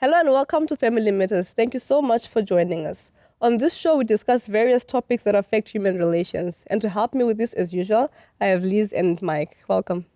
Hello and welcome to Family Matters. Thank you so much for joining us. On this show, we discuss various topics that affect human relations. And to help me with this, as usual, I have Liz and Mike. Welcome.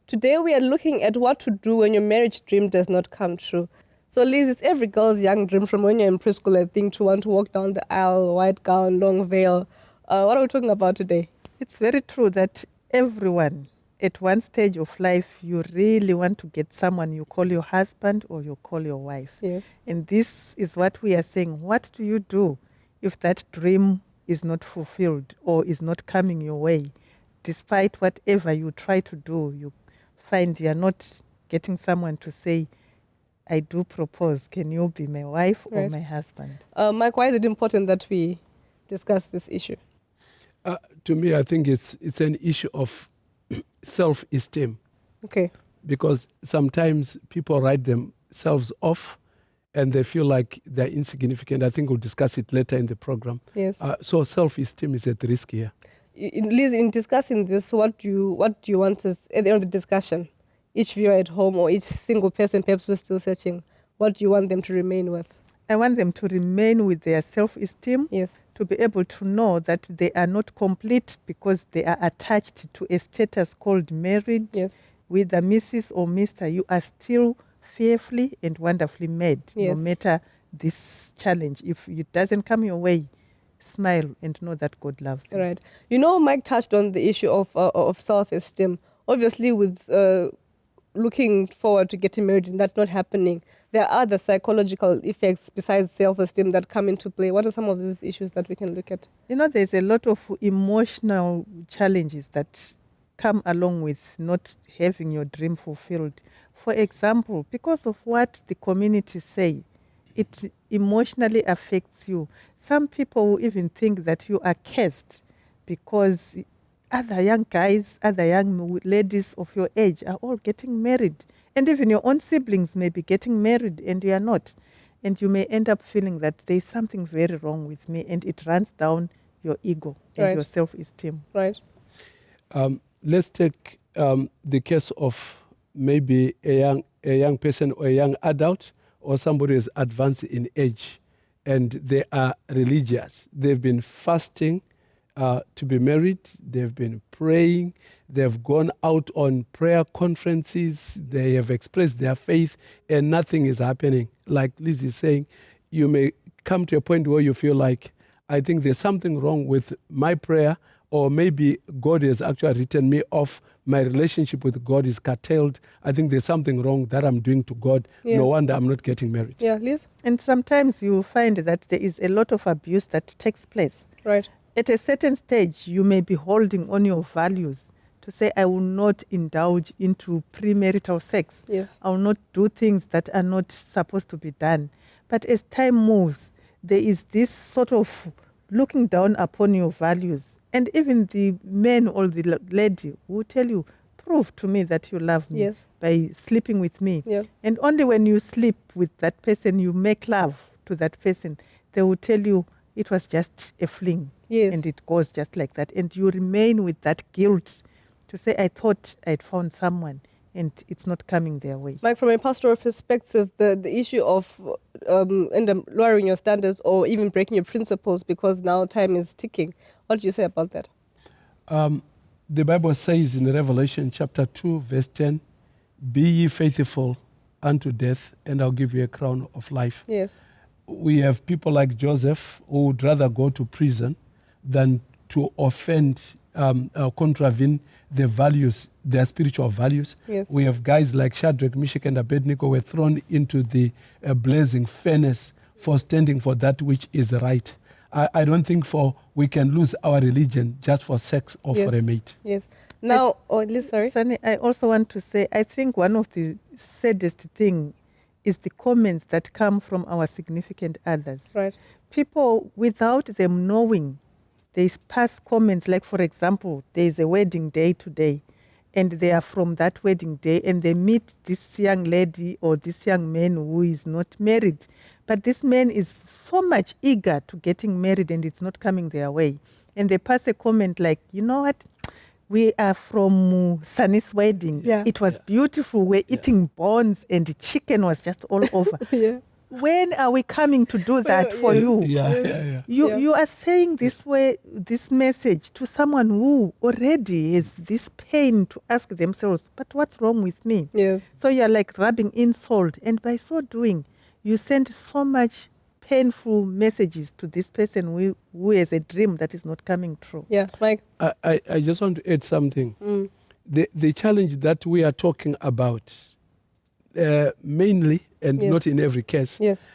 Today, we are looking at what to do when your marriage dream does not come true. So, Liz, it's every girl's young dream from when you're in preschool, I think, to want to walk down the aisle, white gown, long veil. What are we talking about today? It's very true that everyone at one stage of life, you really want to get someone you call your husband or you call your wife. Yes. And this is what we are saying. What do you do if that dream is not fulfilled or is not coming your way? Despite whatever you try to do, you find you are not getting someone to say, I do propose, can you be my wife or Right. my husband? Mike, why is it important that we discuss this issue? To me, I think it's an issue of self-esteem, Okay. because sometimes people write themselves off and they feel like they're insignificant. I think we'll discuss it later in the program. Yes. So self-esteem is at risk here. Liz, in discussing this, what do you want us at the end of the discussion? Each viewer at home or each single person, perhaps who's still searching, what do you want them to remain with? I want them to remain with their self-esteem. Yes. To be able to know that they are not complete because they are attached to a status called married. Yes. Whether Mrs. or Mr., you are still fearfully and wonderfully made, Yes. no matter this challenge. If it doesn't come your way, smile and know that God loves you. Right. You know, Mike touched on the issue of self-esteem. Obviously, with looking forward to getting married and that's not happening, there are other psychological effects besides self-esteem that come into play. What are some of these issues that we can look at? You know, there's a lot of emotional challenges that come along with not having your dream fulfilled. For example, because of what the community say, it emotionally affects you. Some people will even think that you are cursed because other young guys, other young ladies of your age are all getting married. And even your own siblings may be getting married and you are not. And you may end up feeling that there's something very wrong with me, and it runs down your ego and Right. your self-esteem. Right. Let's take the case of maybe a young person or a young adult or somebody who is advanced in age and they are religious. They've been fasting to be married. They've been praying. They've gone out on prayer conferences. They have expressed their faith and nothing is happening. Like Liz is saying, you may come to a point where you feel like, I think there's something wrong with my prayer, or maybe God has actually written me off. My relationship with God is curtailed. I think there's something wrong that I'm doing to God. Yeah. No wonder I'm not getting married. Yeah, Liz? And sometimes you find that there is a lot of abuse that takes place. Right. At a certain stage, you may be holding on your values to say, I will not indulge into premarital sex. Yes. I will not do things that are not supposed to be done. But as time moves, there is this sort of looking down upon your values. And even the man or the lady will tell you, prove to me that you love me Yes. by sleeping with me. Yeah. And only when you sleep with that person, you make love to that person, they will tell you it was just a fling. Yes. And it goes just like that. And you remain with that guilt to say, I thought I'd found someone and it's not coming their way. Mike, from a pastoral perspective, the issue of lowering your standards or even breaking your principles because now time is ticking, what do you say about that? The Bible says in Revelation chapter 2, verse 10, be ye faithful unto death, and I'll give you a crown of life. Yes. We have people like Joseph who would rather go to prison than to offend, contravene their values, their spiritual values. Yes. We have guys like Shadrach, Meshach, and Abednego were thrown into the blazing furnace for standing for that which is right. I don't think we can lose our religion just for sex or Yes. for a mate. Yes. Now, Liz, sorry. Sunny, I also want to say, I think one of the saddest thing is the comments that come from our significant others. Right. People, without them knowing, they pass comments like, for example, there is a wedding day today, and they are from that wedding day, and they meet this young lady or this young man who is not married. But this man is so much eager to getting married, and it's not coming their way. And they pass a comment like, you know what? We are from Sunny's wedding. Yeah. It was beautiful. We're eating bones and the chicken was just all over. Yeah. When are we coming to do that for yes. you? Yeah. You are saying this way, this message to someone who already has this pain to ask themselves, but what's wrong with me? Yes. So you're like rubbing insult. And by so doing, you send so much painful messages to this person who has a dream that is not coming true. Yeah, Mike. I just want to add something. The challenge that we are talking about, mainly, and Yes. not in every case, Yes.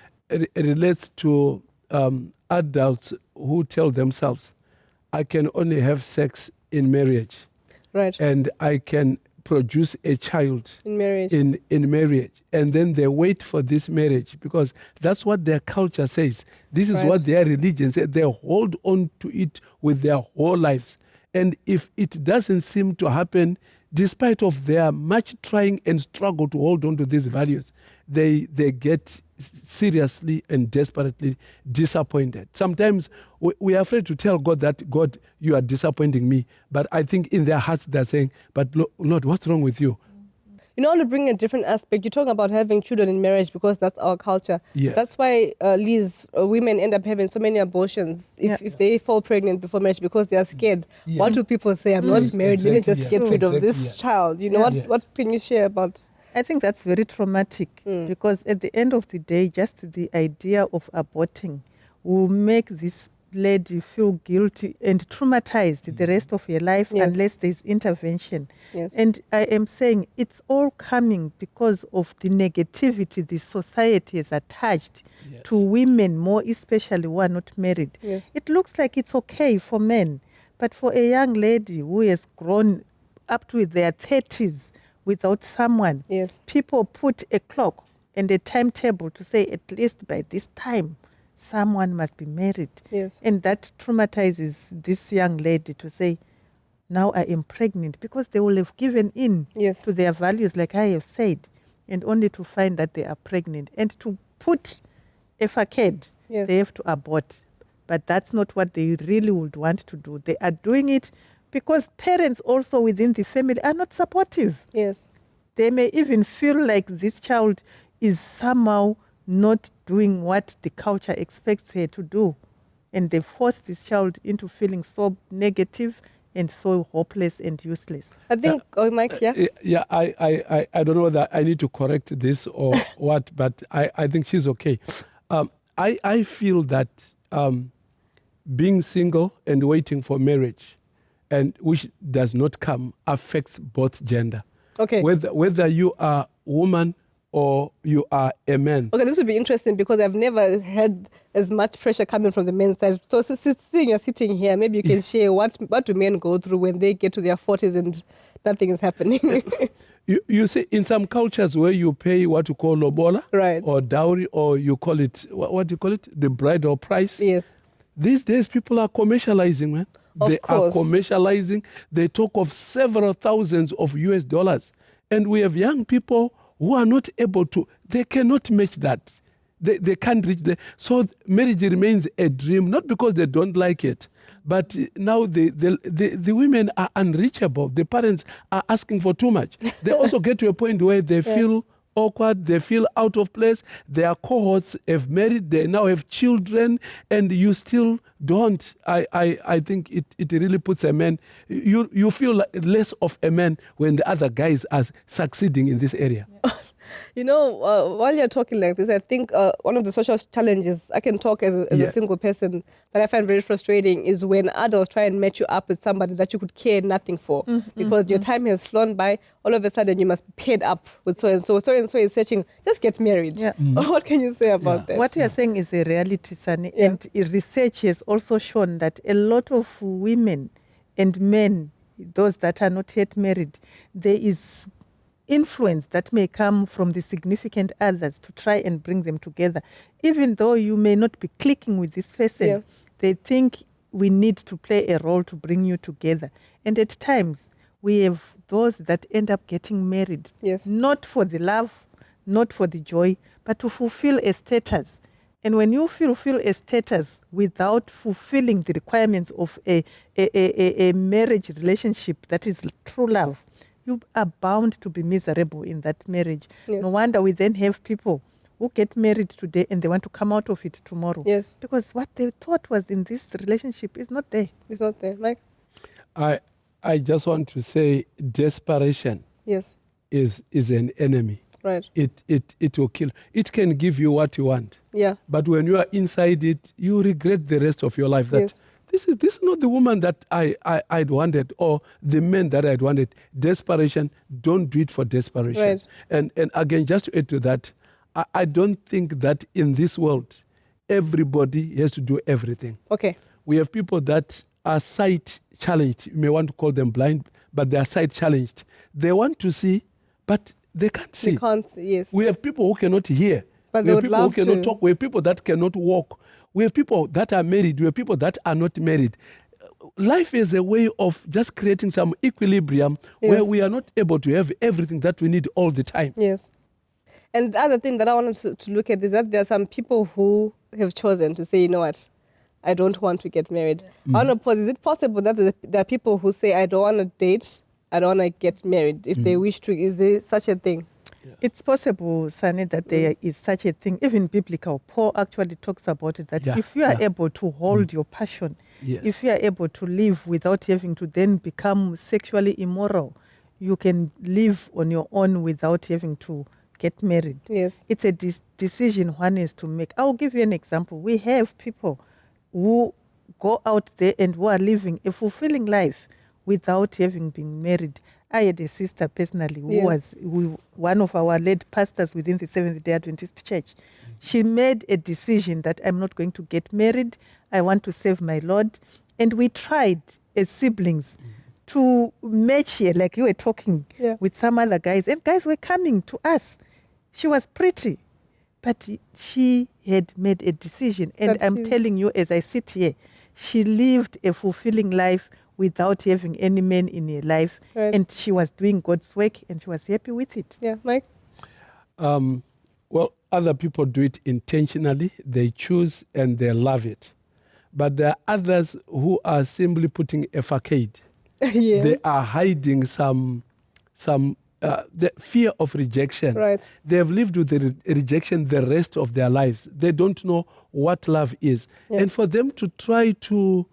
relates to adults who tell themselves, I can only have sex in marriage, Right. and I can produce a child In marriage. in marriage. And then they wait for this marriage because that's what their culture says. This is Right. what their religion says. They hold on to it with their whole lives. And if it doesn't seem to happen, despite of their much trying and struggle to hold on to these values, they get seriously and desperately disappointed. Sometimes we are afraid to tell God that, God, you are disappointing me. But I think in their hearts they're saying, but Lord, what's wrong with you? You know, to bring a different aspect, you're talking about having children in marriage because that's our culture. Yes. That's why, Liz, women end up having so many abortions if they fall pregnant before marriage because they are scared. Yeah. What do people say? I'm not married. Let me Exactly, just yeah. get rid of Exactly, this yeah. child. You know, Yeah. what, Yes. what can you share about? I think that's very traumatic because at the end of the day, just the idea of aborting will make this lady feel guilty and traumatized the rest of her life Yes. unless there's intervention. Yes. And I am saying it's all coming because of the negativity the society has attached Yes. to women, more especially who are not married. Yes. It looks like it's okay for men, but for a young lady who has grown up to their 30s without someone, Yes. people put a clock and a timetable to say at least by this time someone must be married. Yes. And that traumatizes this young lady to say, now I am pregnant, because they will have given in Yes. to their values, like I have said, and only to find that they are pregnant. And to put a facade, Yes. they have to abort. But that's not what they really would want to do. They are doing it because parents also within the family are not supportive. Yes. They may even feel like this child is somehow not doing what the culture expects her to do. And they force this child into feeling so negative and so hopeless and useless. I think, Mike, yeah? Yeah, I don't know whether I need to correct this or what, but I think she's okay. I feel that being single and waiting for marriage, and which does not come, affects both gender. Okay. Whether you are a woman or you are a man. Okay, this would be interesting because I've never had as much pressure coming from the men's side. So seeing you're sitting here, maybe you can share what do men go through when they get to their 40s and nothing is happening. You see, in some cultures where you pay what you call lobola, Right. or dowry, or you call it, what do you call it? The bridal price. Yes. These days, people are commercializing, man. Of They course. are commercializing. They talk of several thousands of US dollars. And we have young people who are not able to, they cannot match that. They can't reach the, so marriage remains a dream, not because they don't like it, but now the women are unreachable. The parents are asking for too much. They also get to a point where they feel awkward, they feel out of place. Their cohorts have married, they now have children, and you still don't. I think it really puts a man, you feel like less of a man when the other guys are succeeding in this area. You know, while you're talking like this, I think one of the social challenges, I can talk as a single person, that I find very frustrating is when adults try and match you up with somebody that you could care nothing for. Because your time has flown by, all of a sudden you must be paired up with so-and-so. So-and-so is searching, just get married. Yeah. What can you say about that? What you are saying is a reality, Sunny. Yeah. And research has also shown that a lot of women and men, those that are not yet married, there is influence that may come from the significant others to try and bring them together. Even though you may not be clicking with this person, they think we need to play a role to bring you together. And at times, we have those that end up getting married, Yes. not for the love, not for the joy, but to fulfill a status. And when you fulfill a status without fulfilling the requirements of a marriage relationship that is true love, you are bound to be miserable in that marriage. Yes. No wonder we then have people who get married today and they want to come out of it tomorrow. Yes. Because what they thought was in this relationship is not there. It's not there. Mike? I just want to say desperation Yes. is an enemy. Right. It will kill. It can give you what you want. Yeah. But when you are inside it, you regret the rest of your life that Yes. this is not the woman that I'd wanted, or the man that I'd wanted. Desperation, don't do it for desperation. Right. And again, just to add to that, I don't think that in this world, everybody has to do everything. Okay. We have people that are sight challenged. You may want to call them blind, but they are sight challenged. They want to see, but they can't see. They can't see, yes. We have people who cannot hear. But We they have would people who love cannot to. talk. We have people that cannot walk. We have people that are married. We have people that are not married. Life is a way of just creating some equilibrium where Yes. we are not able to have everything that we need all the time. Yes. And the other thing that I wanted to look at is that there are some people who have chosen to say, you know what, I don't want to get married. I want to pose, is it possible that there are people who say, I don't want to date, I don't want to get married, if they wish to? Is there such a thing? It's possible, Sani, that there is such a thing. Even biblical, Paul actually talks about it, that Yeah, if you are yeah. able to hold your passion, Yes. if you are able to live without having to then become sexually immoral, you can live on your own without having to get married. Yes. It's a decision one has to make. I'll give you an example. We have people who go out there and who are living a fulfilling life without having been married. I had a sister personally who was one of our led pastors within the Seventh-day Adventist Church. She made a decision that I'm not going to get married. I want to serve my Lord. And we tried as siblings to match her, like you were talking with some other guys. And guys were coming to us. She was pretty, but she had made a decision. And I'm telling you, as I sit here, she lived a fulfilling life without having any man in her life. Right. And she was doing God's work and she was happy with it. Yeah, Mike? Well, other people do it intentionally. They choose and they love it. But there are others who are simply putting a facade. Yeah. They are hiding some the fear of rejection. Right. They have lived with the rejection the rest of their lives. They don't know what love is. Yeah. And for them to try to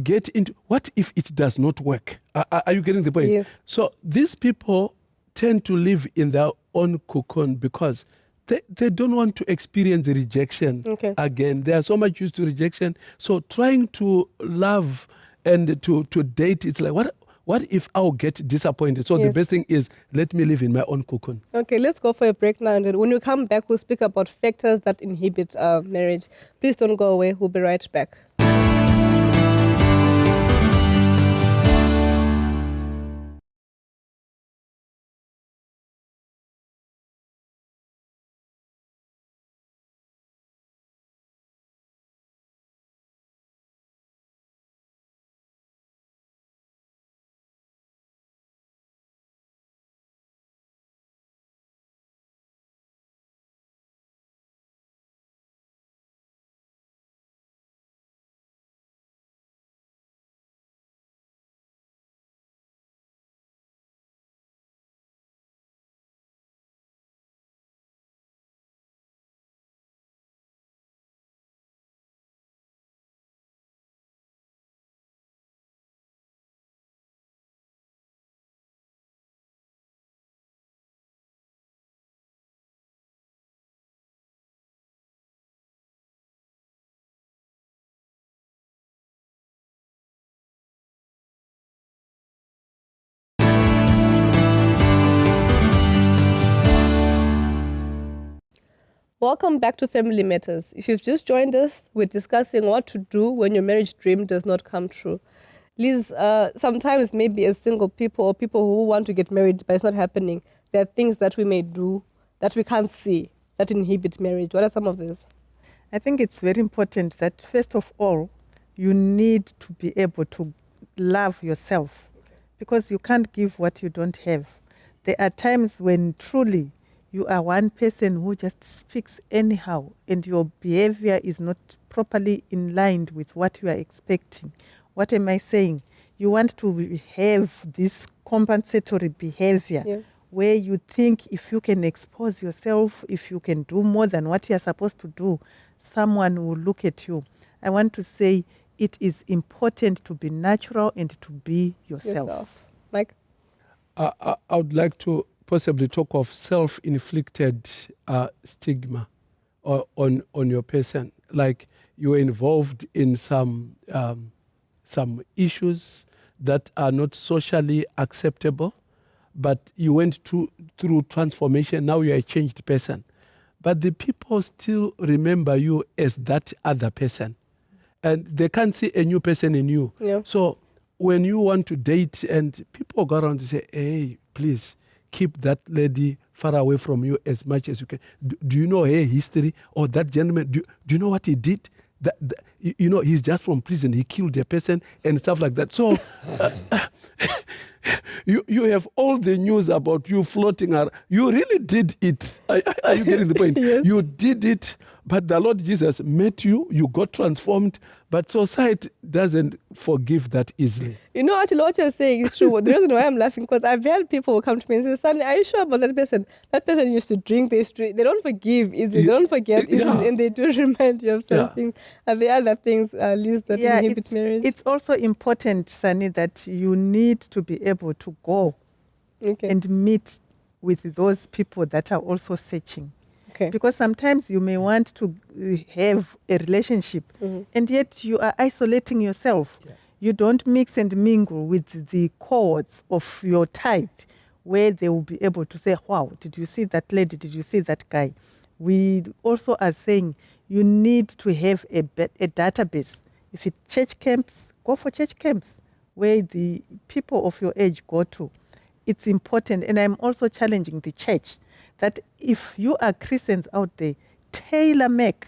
get into, what if it does not work? Are you getting the point? Yes. So these people tend to live in their own cocoon because they don't want to experience the rejection again. They are so much used to rejection. So trying to love and to date, it's like, what if I'll get disappointed? So the best thing is, let me live in my own cocoon. Okay, let's go for a break now. And then when we come back, we'll speak about factors that inhibit marriage. Please don't go away. We'll be right back. Welcome back to Family Matters. If you've just joined us, we're discussing what to do when your marriage dream does not come true. Liz, sometimes maybe as single people or people who want to get married but it's not happening, there are things that we may do that we can't see that inhibit marriage. What are some of these? I think it's very important that, first of all, you need to be able to love yourself because you can't give what you don't have. There are times when truly you are one person who just speaks anyhow and your behavior is not properly in line with what you are expecting. What am I saying? You want to have this compensatory behavior where you think if you can expose yourself, if you can do more than what you are supposed to do, someone will look at you. I want to say it is important to be natural and to be yourself. Mike? I would like to possibly talk of self-inflicted stigma on your person. Like you were involved in some issues that are not socially acceptable, but you went through transformation. Now you're a changed person. But the people still remember you as that other person. And they can't see a new person in you. Yeah. So when you want to date and people go around and say, hey, please keep that lady far away from you as much as you can. Do you know her history? Or that gentleman, do you know what he did? He's just from prison. He killed a person and stuff like that. So you have all the news about you floating around. You really did it. Are you getting the point? Yes. You did it, but the Lord Jesus met you. You got transformed. But society doesn't forgive that easily. You know, actually, what you're saying is true. The reason why I'm laughing, because I've had people who come to me and say, Sonny, are you sure about that person? That person used to drink, they don't forgive easily, they don't forget easily, and they do remind you of some things. And the other things, Liz, that inhibit marriage. It's also important, Sunny, that you need to be able to go and meet with those people that are also searching. Okay. Because sometimes you may want to have a relationship and yet you are isolating yourself. Yeah. You don't mix and mingle with the cohorts of your type where they will be able to say, wow, did you see that lady? Did you see that guy? We also are saying you need to have a database. If it's church camps, go for church camps where the people of your age go to. It's important. And I'm also challenging the church that if you are Christians out there, tailor-make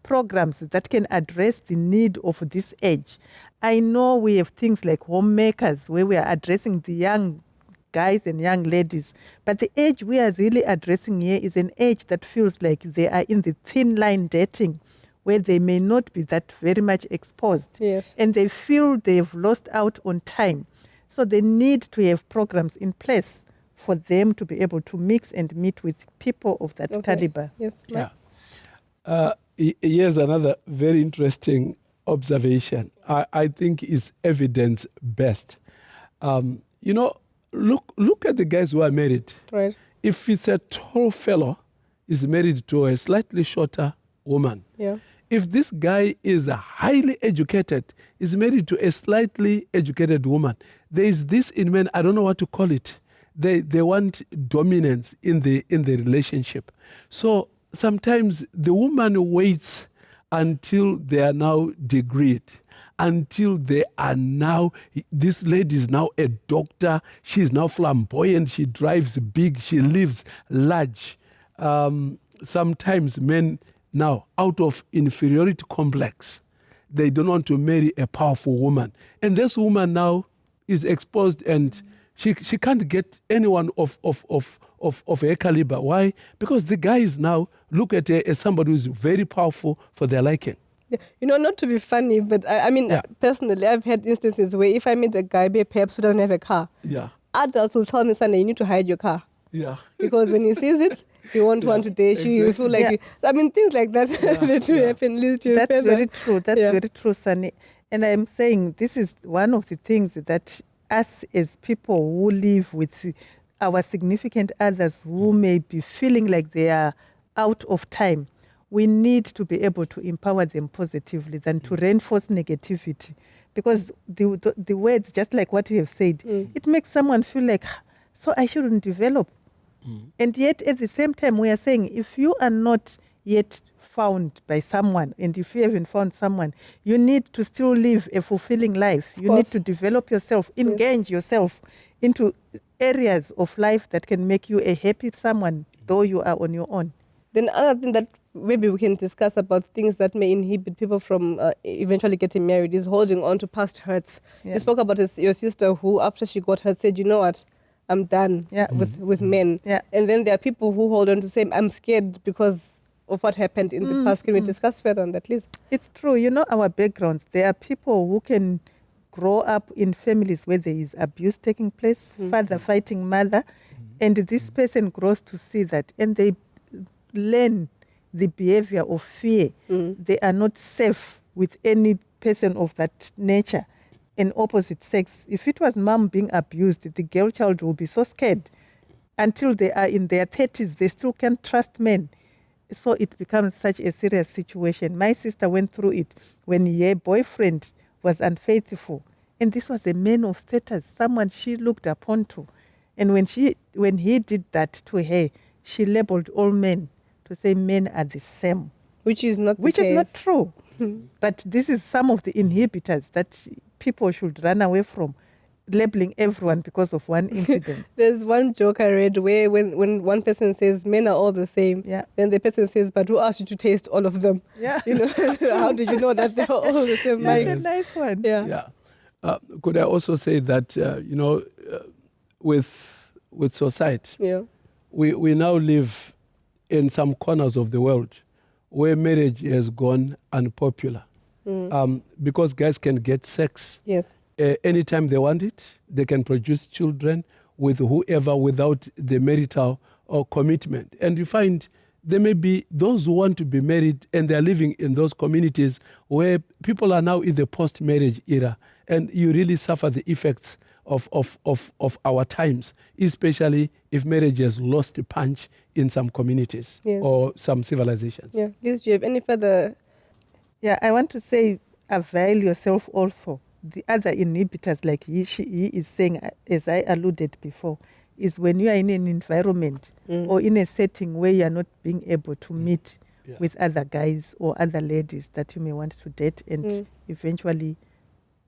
programs that can address the need of this age. I know we have things like homemakers where we are addressing the young guys and young ladies, but the age we are really addressing here is an age that feels like they are in the thin line dating, where they may not be that very much exposed. Yes. And they feel they've lost out on time. So they need to have programs in place for them to be able to mix and meet with people of that caliber. Yes. Here's another very interesting observation. I think is evidence-based. Look at the guys who are married. Right. If it's a tall fellow, is married to a slightly shorter woman. Yeah. If this guy is highly educated, is married to a slightly educated woman, there is this in men, I don't know what to call it. They want dominance in the relationship. So sometimes the woman waits until they are now degreed, until they are now, this lady is now a doctor, she is now flamboyant, she drives big, she lives large. Sometimes men now, out of inferiority complex, they don't want to marry a powerful woman. And this woman now is exposed and she can't get anyone of her caliber. Why? Because the guys now look at her as somebody who's very powerful for their liking. Yeah. Not to be funny, but I mean, personally, I've had instances where if I meet a guy, perhaps who doesn't have a car, adults will tell me, Sunday, you need to hide your car. Yeah. Because when he sees it, he won't want to date you. You feel like, things like that that do happen. That's very true. That's very true, Sunny. And I'm saying this is one of the things that us as people who live with our significant others who may be feeling like they are out of time, we need to be able to empower them positively than to reinforce negativity. Because the words, just like what you have said, it makes someone feel like, so I shouldn't develop. And yet at the same time, we are saying, if you are not yet found by someone, and if you haven't found someone, you need to still live a fulfilling life. You need to develop yourself, engage yourself into areas of life that can make you a happy someone, though you are on your own. Then another thing that maybe we can discuss about things that may inhibit people from eventually getting married is holding on to past hurts. You spoke about your sister who, after she got hurt, said, you know what, I'm done with men. Yeah. And then there are people who hold on to say, I'm scared because of what happened in the past. Can we discuss further on that, please? It's true. You know, our backgrounds, there are people who can grow up in families where there is abuse taking place, father fighting mother, and this person grows to see that, and they learn the behavior of fear. They are not safe with any person of that nature and opposite sex. If it was mom being abused, the girl child will be so scared. Until they are in their 30s, they still can't trust men. So it becomes such a serious situation. My sister went through it when her boyfriend was unfaithful. And this was a man of status, someone she looked upon to. And when he did that to her, she labeled all men to say men are the same. Which is not the Which is not case. true. But this is some of the inhibitors that people should run away from, labeling everyone because of one incident. There's one joke I read where when one person says men are all the same, then the person says, but who asked you to taste all of them? Yeah. You know, how did you know that they're all the same? That's Like, a nice one. yeah. Could I also say that, with society, Yeah. we now live in some corners of the world where marriage has gone unpopular because guys can get sex Yes. anytime they want it. They can produce children with whoever without the marital or commitment. And you find there may be those who want to be married and they're living in those communities where people are now in the post-marriage era, and you really suffer the effects of our times, especially if marriage has lost a punch in some communities or some civilizations. Yeah. Liz, do you have any further? Yeah, I want to say avail yourself also. The other inhibitors, like he is saying, as I alluded before, is when you are in an environment or in a setting where you are not being able to meet with other guys or other ladies that you may want to date and eventually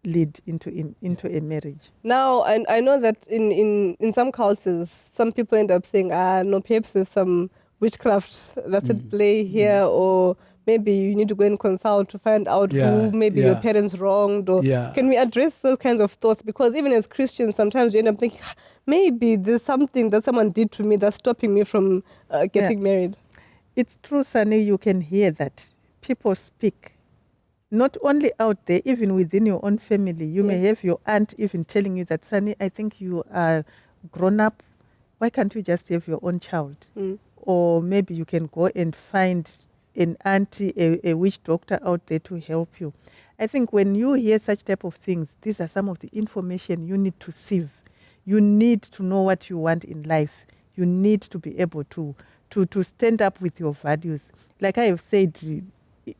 lead into a marriage. Now, I know that in some cultures, some people end up saying, no, perhaps there's some witchcraft that's at play here, or maybe you need to go and consult to find out who maybe your parents wronged. Or can we address those kinds of thoughts? Because even as Christians, sometimes you end up thinking, maybe there's something that someone did to me that's stopping me from getting married. It's true, Sunny, you can hear that. People speak. Not only out there, even within your own family. You may have your aunt even telling you that, Sunny, I think you are grown up. Why can't you just have your own child? Or maybe you can go and find an auntie, a witch doctor out there to help you. I think when you hear such type of things, these are some of the information you need to sieve. You need to know what you want in life. You need to be able to stand up with your values. Like I have said,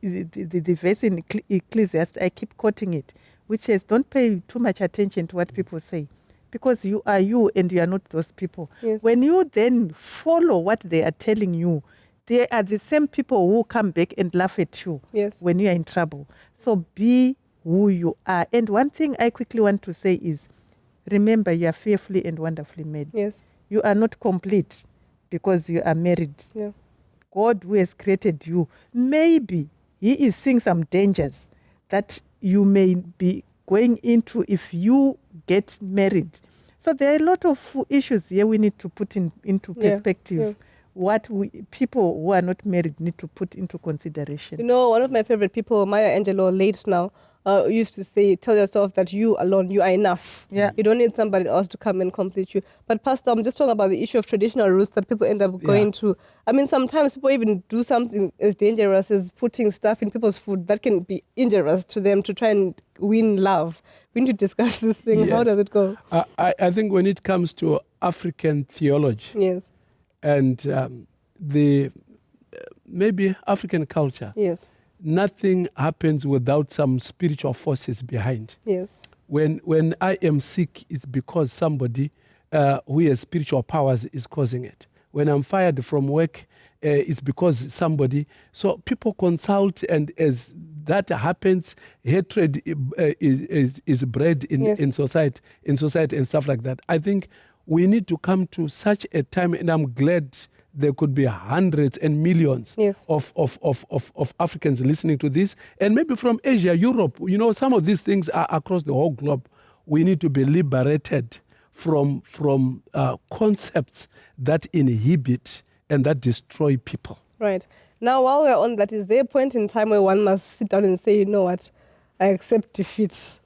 the verse in Ecclesiastes, I keep quoting it, which says, don't pay too much attention to what people say, because you are you and you are not those people. Yes. When you then follow what they are telling you, they are the same people who come back and laugh at you when you are in trouble. So be who you are. And one thing I quickly want to say is, remember, you are fearfully and wonderfully made. Yes. You are not complete because you are married. Yeah. God who has created you, maybe he is seeing some dangers that you may be going into if you get married. So there are a lot of issues here we need to put into perspective. What people who are not married need to put into consideration. You know, one of my favorite people, Maya Angelou, late now, used to say, tell yourself that you alone, you are enough. Yeah. You don't need somebody else to come and complete you. But Pastor, I'm just talking about the issue of traditional roots that people end up going to. I mean, sometimes people even do something as dangerous as putting stuff in people's food that can be injurious to them to try and win love. We need to discuss this thing. Yes. How does it go? I think when it comes to African theology and the maybe African culture, nothing happens without some spiritual forces behind. Yes. When I am sick, it's because somebody who has spiritual powers is causing it. When I'm fired from work, it's because somebody. So people consult, and as that happens, hatred is bred in society and stuff like that. I think we need to come to such a time, and I'm glad there could be hundreds and millions of Africans listening to this, and maybe from Asia, Europe. You know, some of these things are across the whole globe. We need to be liberated from concepts that inhibit and that destroy people. Right. Now, while we're on that, is there a point in time where one must sit down and say, you know what, I accept defeat.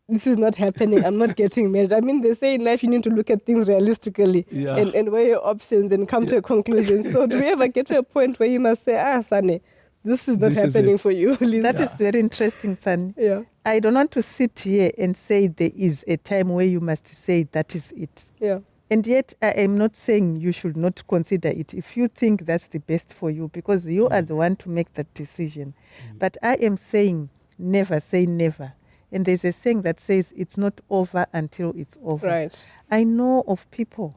This is not happening. I'm not getting married. I mean, they say in life you need to look at things realistically Yeah. and weigh your options and come to a conclusion. So do we ever get to a point where you must say, Sunny, this is not This is happening it. for you? That is very interesting, son. Yeah. I don't want to sit here and say there is a time where you must say that is it. Yeah. And yet, I am not saying you should not consider it if you think that's the best for you, because you are the one to make that decision. But I am saying never say never. And there's a saying that says it's not over until it's over. Right. I know of people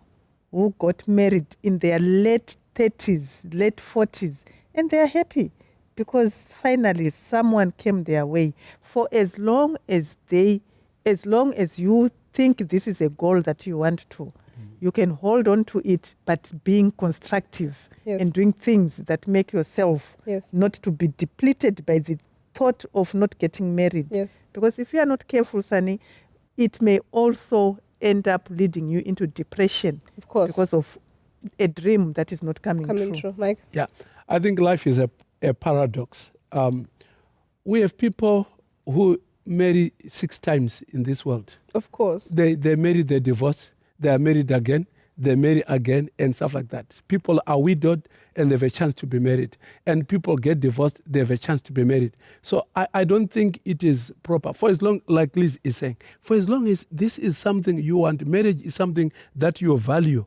who got married in their late 30s, late 40s, and they are happy because finally someone came their way. For as long as you think this is a goal that you want to, you can hold on to it, but being constructive Yes. and doing things that make yourself Yes. not to be depleted by the thought of not getting married. Yes. Because if you are not careful, Sunny, it may also end up leading you into depression. Of course. Because of a dream that is not coming true. Mike? Yeah, I think life is a paradox. We have people who marry 6 times in this world. Of course. They marry, they divorce, they are married again, they marry again, and stuff like that. People are widowed and they have a chance to be married. And people get divorced, they have a chance to be married. So I don't think it is proper. For as long, like Liz is saying, for as long as this is something you want, marriage is something that you value,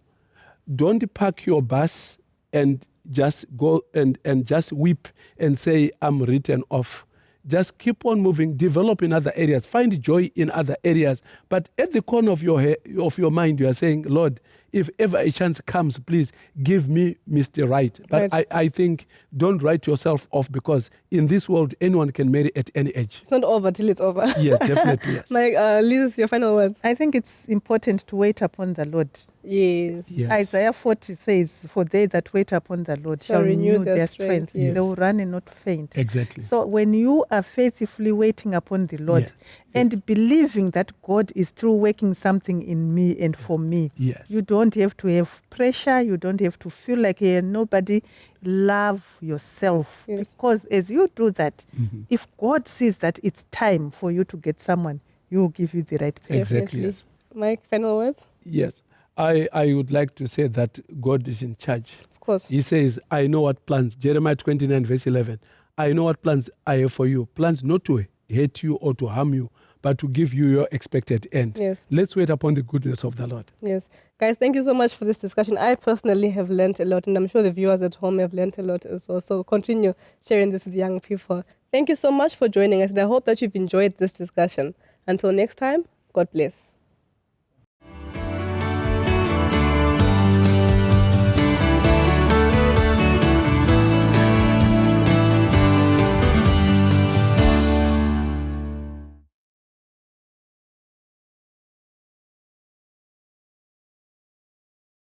don't park your bus and just go and just weep and say, I'm written off. Just keep on moving, develop in other areas, find joy in other areas. But at the corner of your mind, you are saying, Lord, if ever a chance comes, please give me Mr. Right. But Right. I think don't write yourself off, because in this world, anyone can marry at any age. It's not over till it's over. Yes, definitely, yes. Mike, Liz, your final words. I think it's important to wait upon the Lord. Yes. Yes. Isaiah 40 says, for they that wait upon the Lord shall renew their strength. Yes. They will run and not faint. Exactly. So when you are faithfully waiting upon the Lord Yes. and believing that God is still working something in me and for me, Yes. you don't have to have pressure. You don't have to feel like nobody. Love yourself. Yes. Because as you do that, Mhm. if God sees that it's time for you to get someone, he will give you the right person. Exactly, Definitely. yes. Mike, final words? Yes. I would like to say that God is in charge. Of course. He says, I know what plans, Jeremiah 29 verse 11, I know what plans I have for you. Plans not to hate you or to harm you, but to give you your expected end. Yes. Let's wait upon the goodness of the Lord. Yes. Guys, thank you so much for this discussion. I personally have learned a lot, and I'm sure the viewers at home have learned a lot as well. So continue sharing this with young people. Thank you so much for joining us, and I hope that you've enjoyed this discussion. Until next time, God bless.